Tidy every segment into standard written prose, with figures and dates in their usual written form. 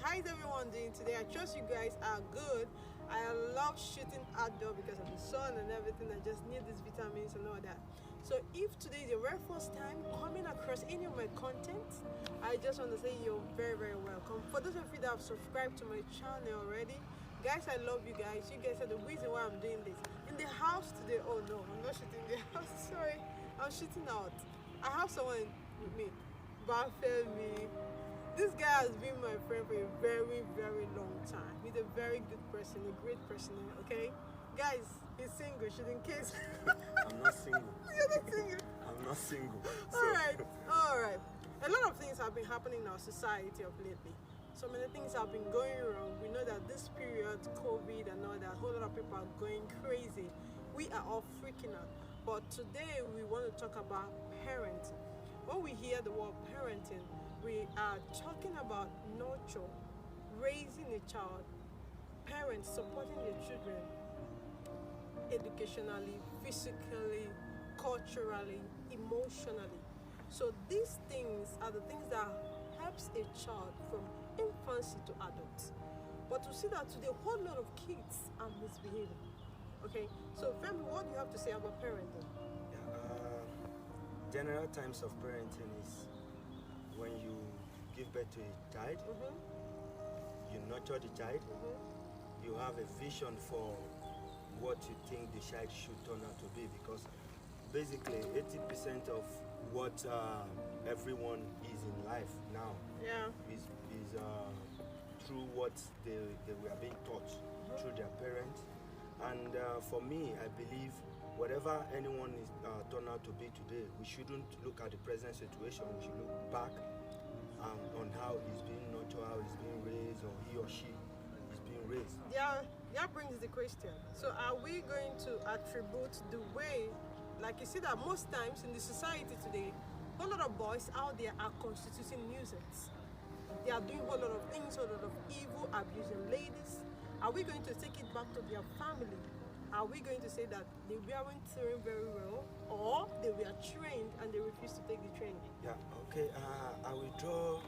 how is everyone doing today? I trust you guys are good. I love shooting outdoor because of the sun and everything. I just need these vitamins and all that. So if today is your very first time coming across any of my content, I just want to say you're very, very welcome. For those of you that have subscribed to my channel already, guys, I love you guys. You guys are the reason why I'm doing this. In the house today, oh no, I'm not shooting in the house, sorry. I'm shooting out. I have someone with me, Bafemi. This guy has been my friend for a very, very long time. He's a very good person, a great person, okay? Guys, he's single, just in case. I'm not single. You're not single? I'm not single. So. Alright. A lot of things have been happening in our society of lately. So many things have been going wrong. We know that this period, COVID and all that, a whole lot of people are going crazy. We are all freaking out. But today we want to talk about parenting. When we hear the word parenting, we are talking about nurture, raising a child, parents supporting their children educationally, physically, culturally, emotionally. So these things are the things that helps a child from infancy to adults. But to see that today a whole lot of kids are misbehaving. Okay, so Femi, what do you have to say about parenting? General times of parenting is when you give birth to a child, you nurture the child, you have a vision for what you think the child should turn out to be, because basically 80% of what everyone is in life now is through what they were being taught through their parents. And for me, I believe whatever anyone is turned out to be today, we shouldn't look at the present situation. We should look back on how he's being nurtured, how he's being raised, or he or she is being raised. Yeah, that brings the question. So are we going to attribute the way, like you see that most times in the society today, a whole lot of boys out there are constituting nuisance. They are doing a whole lot of things, a whole lot of evil, abusing ladies. Are we going to take it back to their family? Are we going to say that they weren't trained very well, or they were trained and they refused to take the training? Yeah, okay. I will draw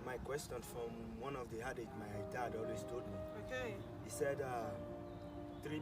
my question from one of the adage my dad always told me. Okay. He said three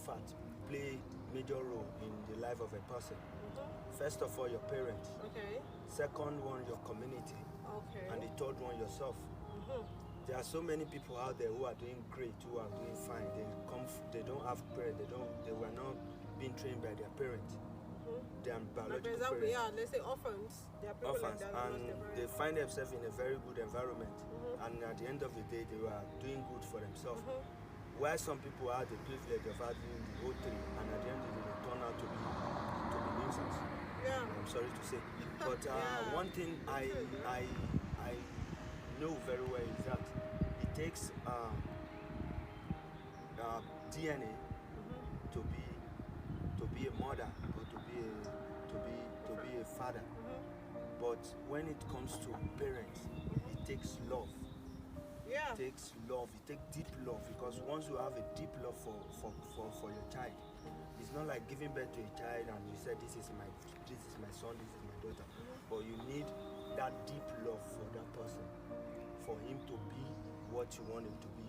facts play major role in the life of a person. First of all, your parents. Okay. Second one, your community. Okay. And the third one, yourself. There are so many people out there who are doing great, who are doing fine. They don't have parents. They were not being trained by their parents. They are biological parents. Yeah, let's say orphans. They are people orphans, like that, and they find themselves in a very good environment. And at the end of the day, they were doing good for themselves. While some people had the privilege of having the whole three, and at the end of the day, they turn out to be nuisance. Yeah. I'm sorry to say, but one thing I know very well is that it takes DNA to be a mother or to be a father. But when it comes to parents, it takes love. Yeah. It takes love. It takes deep love, because once you have a deep love for your child, it's not like giving birth to a child and you said this is my son, this is my daughter. But you need that deep love for that person, for him to be what you want him to be.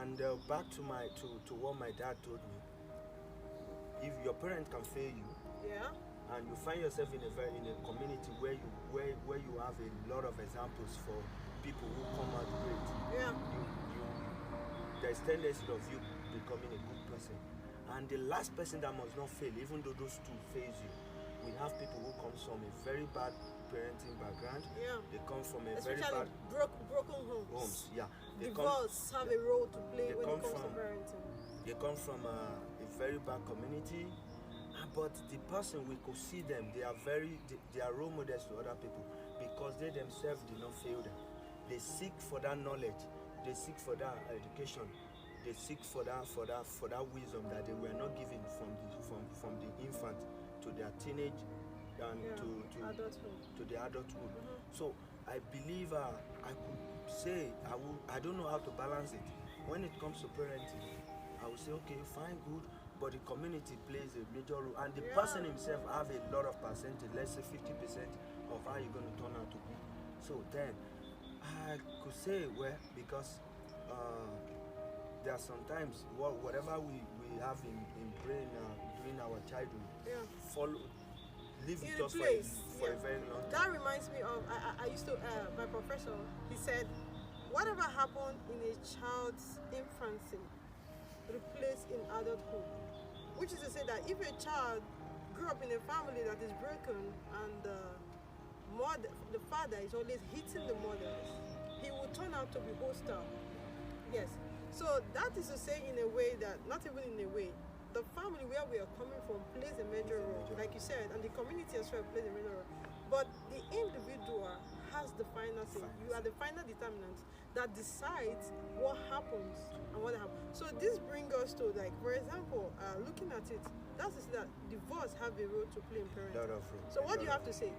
And back to what my dad told me, if your parent can fail you, and you find yourself in a community where you have a lot of examples for people who come out great, there's tendency of you becoming a good person. And the last person that must not fail, even though those two fails you, we have people who come from a very bad parenting background. Yeah. They come from a very bad broken homes. Yeah. Divorce have a role to play when it comes to parenting. They come from a very bad community, but the person, we could see them, they are role models to other people, because they themselves did not fail them. They seek for that knowledge, they seek for that education, they seek for that wisdom that they were not given from the infant to their teenage and to the adulthood. So I believe I could say I don't know how to balance it. When it comes to parenting, I would say okay, fine, good, but the community plays a major role, and the person himself have a lot of percentage, let's say 50% of how you're going to turn out to be. So then I could say well because there are sometimes whatever we have in brain during our childhood, follow live with us for a very long time. That reminds me of I used to my professor. He said, whatever happened in a child's infancy replace in adulthood, which is to say that if a child grew up in a family that is broken and the father is always hitting the mothers, he will turn out to be hostile. Yes. So that is to say, in a way that, not even in a way, the family where we are coming from plays a major role, like you said, and the community as well plays a major role. But the individual has the final say. You are the final determinant that decides what happens and what happens. So this brings us to, like, for example, looking at it, that's to say that divorce have a role to play in parenting. So what do you have to say?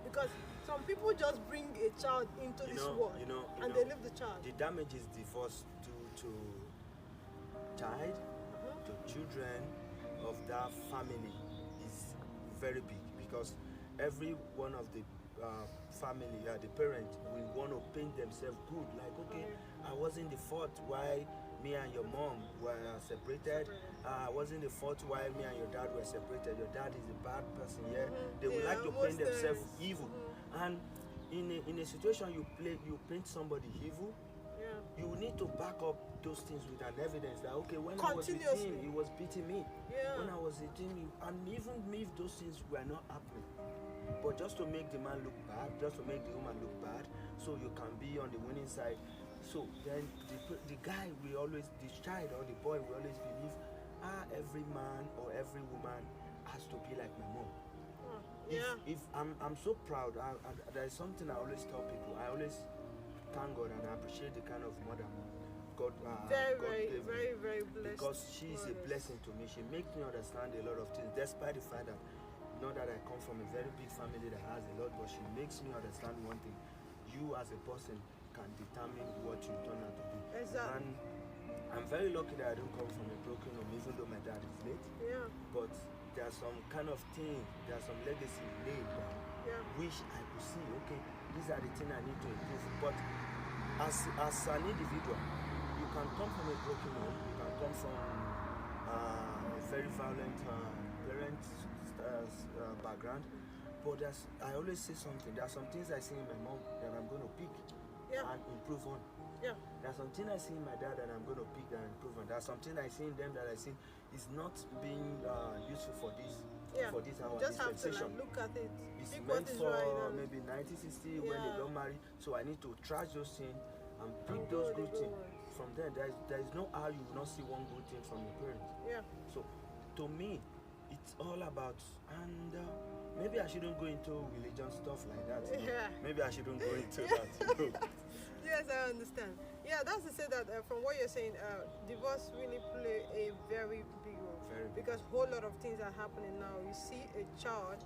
Because some people just bring a child into this world and they leave the child. The damage is divorce to child, to children of that family is very big, because every one of the family, the parent, will want to paint themselves good, like, okay, I wasn't the fault why me and your mom were separated. I wasn't the fault why me and your dad were separated. Your dad is a bad person. They would like to paint themselves evil. And in a situation you paint somebody evil, you need to back up those things with an evidence that, okay, when I was with him, he was beating me. When I was with him, and even if those things were not happening, but just to make the man look bad, just to make the woman look bad, so you can be on the winning side. So then the guy will always, the child or the boy will always believe, every man or every woman has to be like my mom. If I'm so proud, there is something I always tell people. I always thank God and I appreciate the kind of mother God gave me, very blessed, because she is a blessing to me. She makes me understand a lot of things, despite the fact that, not that I come from a very big family that has a lot, but she makes me understand one thing: you as a person can determine what you turn out to be. And I'm very lucky that I don't come from a broken home, even though my dad is late. But there's some kind of thing, there's some legacy laid down, which I could see, okay, these are the things I need to improve. But as an individual, you can come from a broken home, you can come from a very violent background, but I always say something. There are some things I see in my mom that I'm going to pick and improve on. There are some things I see in my dad that I'm going to pick and improve on. There are some things I see in them that I see is not being useful for this. For this hour, just have dispensation. to look at it. It's meant for maybe 1960 when they don't marry. So I need to trash those things and pick those good things. From there is no how you will not see one good thing from your parents. So to me, it's all about, and maybe I shouldn't go into religion stuff like that. Maybe I shouldn't go into that. Yes, I understand. That's to say that from what you're saying, divorce really play a very big role. Because a whole lot of things are happening now. You see a child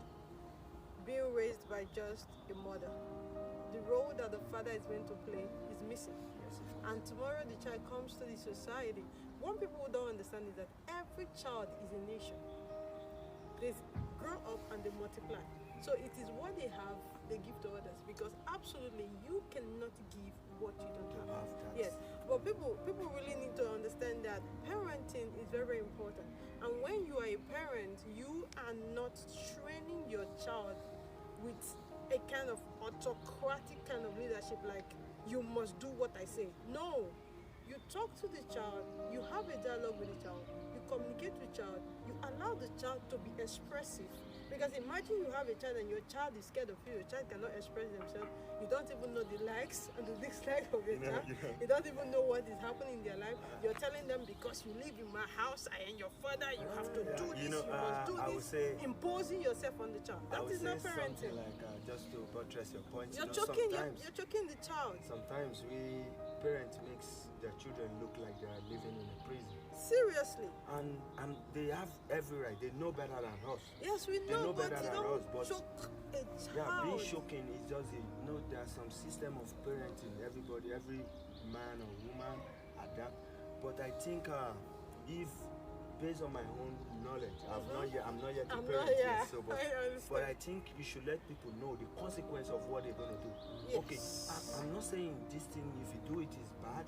being raised by just a mother. The role that the father is meant to play is missing. And tomorrow the child comes to the society. One people who don't understand is that every child is a nation. They grow up and they multiply. So it is what they have, they give to others. Because absolutely, you cannot give what you don't have. Yes, but people really need to understand that parenting is very, very important. And when you are a parent, you are not training your child with a kind of autocratic kind of leadership, like you must do what I say. No, you talk to the child, you have a dialogue with the child, you communicate with the child, you allow the child to be expressive. Because imagine you have a child and your child is scared of you, your child cannot express themselves, you don't even know the likes and the dislikes of the child, you don't even know what is happening in their life, you're telling them because you live in my house, I am your father, you have to do this, you must do this, imposing yourself on the child. That is not parenting. Like, just to buttress your point, you're choking the child. Sometimes we parents makes their children look like they are living in a prison. Seriously. And they have every right. They know better than us. Yes, we know, better than us. But choke a child. Being shocking is just there's some system of parenting. Every man or woman adapt. But I think if based on my own knowledge. I'm not yet a I'm parent not, yeah. yet, so but I think you should let people know the consequence of what they're gonna do. Yes. Okay, I'm not saying this thing, if you do it, is bad,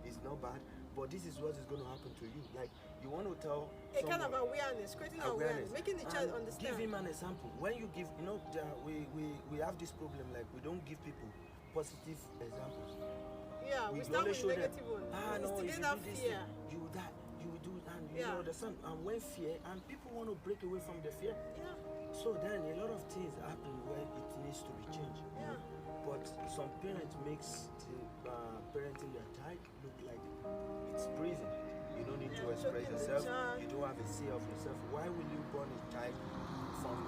it's not bad, but this is what is gonna happen to you. Like, you want to tell a kind of awareness, creating awareness, making the child understand. Give him an example. When you give, we have this problem, like, we don't give people positive examples. Yeah, we start with negative one. No, if you do this fear. thing, you will die, you will do, and you know, understand. And when fear, and people want to break away from the fear. Yeah. So then a lot of things happen where it needs to be changed. Yeah. But some parents makes the parenting their child look like it's prison. You don't need to express yourself. You don't have a say of yourself. Why will you born a child from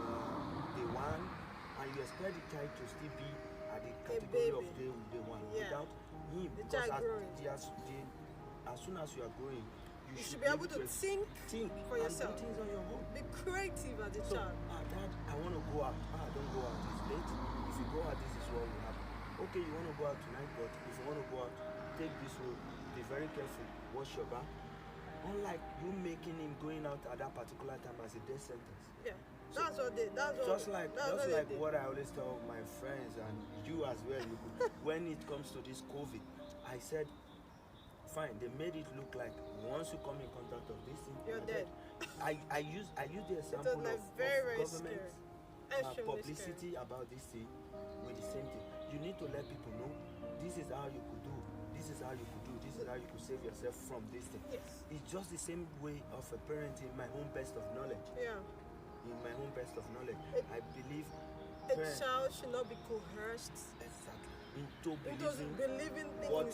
day one, and you expect the child to still be at the category of day one without him? The child growing. As soon as you are growing, you should be able to think for yourself. And do things on your own. Be creative as a child. Dad, I want to go out. Don't go out. It's late. If you go out, this is what will happen. Okay, you want to go out tonight, but if you want to go out, take this road. Be very careful. Wash your back. Unlike you making him going out at that particular time as a death sentence. Yeah, that's what they. Just like what I always tell my friends and you as well. When it comes to this COVID, I said, fine. They made it look like once you come in contact of this thing, you're dead. I use the example of government publicity about this thing with the same thing. You need to let people know this is how you could do. This is how you could do. This is how you could save yourself from this thing. Yes. It's just the same way of a parent in my own best of knowledge. Yeah. In my own best of knowledge, I believe a child should not be coerced. Exactly. Into believing things. What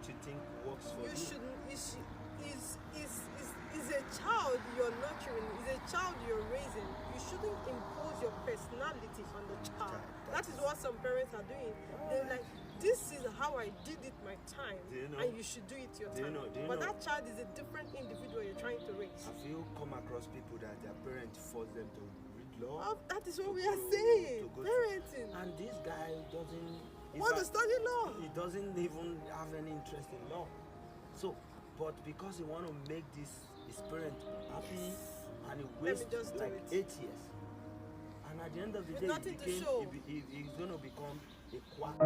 you think works for you. You shouldn't. Is a child you're nurturing. Is a child you're raising. You shouldn't impose your personality on the child. That is what some parents are doing. They're like, this is how I did it my time, and you should do it your time. But that child is a different individual you're trying to raise. Have you come across people that their parents force them to read law? That is what we are saying. Parenting. And this guy doesn't want to study law. He doesn't even have any interest in law. So, but because he want to make his parent happy, and he wastes like 8 years. And at the end of the day, he's going to become a quack.